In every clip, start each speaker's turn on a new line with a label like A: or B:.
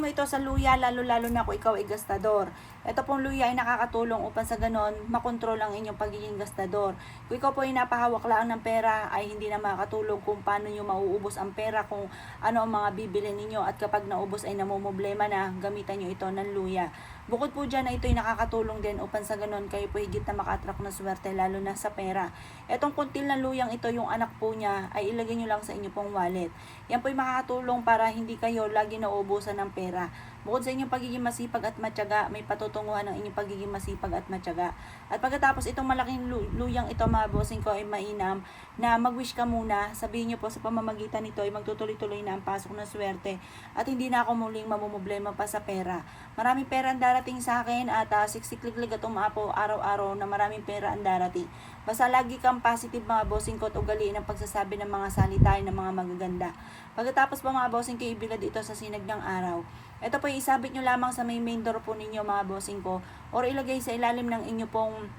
A: mo ito sa luya, lalo-lalo na kung ikaw ay gastador. Ito pong luya ay nakakatulong upang sa ganon, makontrol ang inyong pagiging gastador. Kung ikaw po ay napahawak lang ng pera, ay hindi na makakatulong kung paano nyo mauubos ang pera, kung ano ang mga bibili ninyo. At kapag naubos ay namumblema na, gamitan nyo ito ng luya. Bukod po dyan, ito ay nakakatulong din upang sa ganon, kayo po higit na maka-attract ng swerte, lalo na sa pera. Etong kuntil na luyang ito, yung anak po niya, ay ilagay nyo lang sa inyo pong wallet. Yan po ay makakatulong para hindi kayo lagi nauubusan ng pera. Bukod sa inyong pagiging masipag at matyaga, may patutunguhan ng inyong pagiging masipag at matyaga. At pagkatapos itong malaking luyang ito, mga bossing ko, ay mainam na mag-wish ka muna. Sabihin nyo po sa pamamagitan nito ay magtutuloy-tuloy na ang pasok ng swerte at hindi na ako muling mamumblema pa sa pera. Maraming pera ang darating sa akin at siksikliglig at umapo araw-araw na maraming pera ang darating. Basta lagi kang positive, mga bossing ko, at ugaliin ang pagsasabi ng mga salita ng mga magaganda. Pagkatapos po, mga bossing ko, ibilad ito sa sinag ng araw. Ito po isabit nyo lamang sa main door po ninyo, mga bossing ko, or ilagay sa ilalim ng inyo pong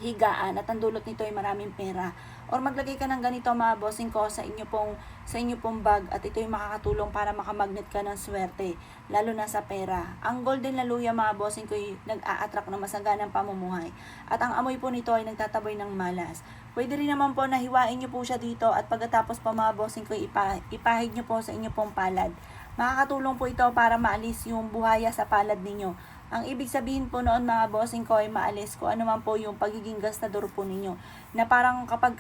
A: higaan at ang dulot nito ay maraming pera. Or maglagay ka ng ganito, mga bossing ko, sa inyo pong bag, at ito ay makakatulong para makamagnet ka ng swerte, lalo na sa pera. Ang golden na luya, mga bossing ko, ay nag-a-attract ng masaganang pamumuhay. At ang amoy po nito ay nagtataboy ng malas. Pwede rin naman po na hiwain nyo po siya dito at pagkatapos po, mga bossing ko, ipahid nyo po sa inyo pong palad. Makakatulong po ito para maalis yung buhaya sa palad ninyo. Ang ibig sabihin po noon, mga bossing ko, ay maalis ko ano man po yung pagiging gastador po ninyo. Na parang kapag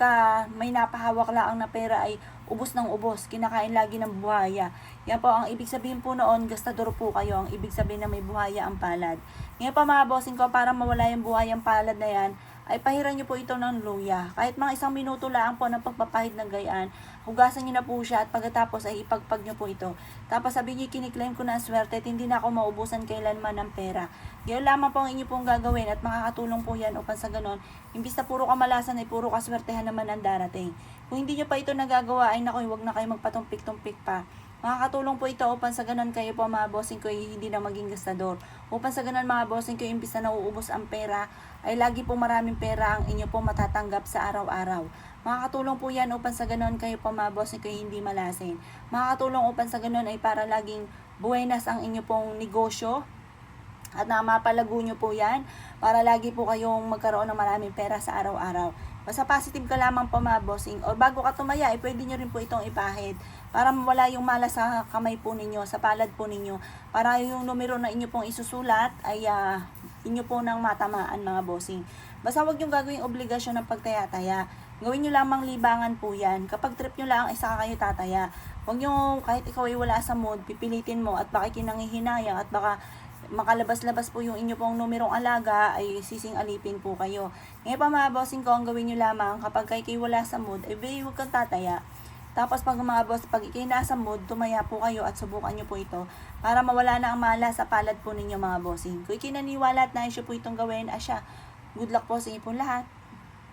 A: may napahawak lang na pera ay ubos ng ubos, kinakain lagi ng buhaya. Yan po ang ibig sabihin po noon, gastador po kayo. Ang ibig sabihin na may buhaya ang palad. Ngayon po, mga bossing ko, para mawala yung buhaya ang palad na yan, ay pahiran nyo po ito ng luya. Kahit mga 1 minuto lang po ng pagpapahid ng gayaan, hugasan nyo na po siya at pagkatapos ay ipagpag nyo po ito. Tapos sabi nyo, kiniklaim ko na ang swerte at hindi na ako maubusan kailanman ng pera. Ngayon lamang po ang inyo pong gagawin at makakatulong po yan upang sa ganon, imbis na puro kamalasan ay puro kaswertehan naman ang darating. Kung hindi nyo pa ito nagagawa, ay naku, huwag na kayo magpatumpik-tumpik pa. Makakatulong po ito upang sa ganon kayo po, mga bossing ko, hindi na maging gastador. Upang sa ganon, mga bossing ko, imbis na nauubos ang pera, ay lagi po maraming pera ang inyo po matatanggap sa araw-araw. Makakatulong po yan upang sa ganon kayo po, mga bossing ko, hindi malasin. Makakatulong upang sa ganon ay para laging buenas ang inyo pong negosyo. At na mapalago nyo po yan para lagi po kayong magkaroon ng maraming pera sa araw-araw. Basta positive ka lamang po, mga bossing. O bago ka tumaya, ay pwede nyo rin po itong ipahid para mawala yung malas sa kamay po ninyo, sa palad po ninyo. Para yung numero na inyo pong isusulat ay inyo po nang matamaan, mga bossing. Basta huwag yung gagawing obligasyon ng pagtaya-taya. Gawin nyo lamang libangan po yan. Kapag trip nyo lang ay saka kayo tataya. Huwag nyo, kahit ikaw ay wala sa mood, pipilitin mo at baka kinangihinayang at baka makalabas-labas po yung inyo pong numerong alaga ay sising-alipin po kayo. Ngayon pa, mga bossing ko, ang gawin nyo lamang kapag kayo wala sa mood, ay huwag kang tataya. Tapos pag mga boss, pag kayo nasa mood, tumaya po kayo at subukan nyo po ito para mawala na ang mala sa palad po ninyo, mga bossing. Kung ikinaniwala at naisyo po itong gawin, asya, good luck po sa inyo po lahat.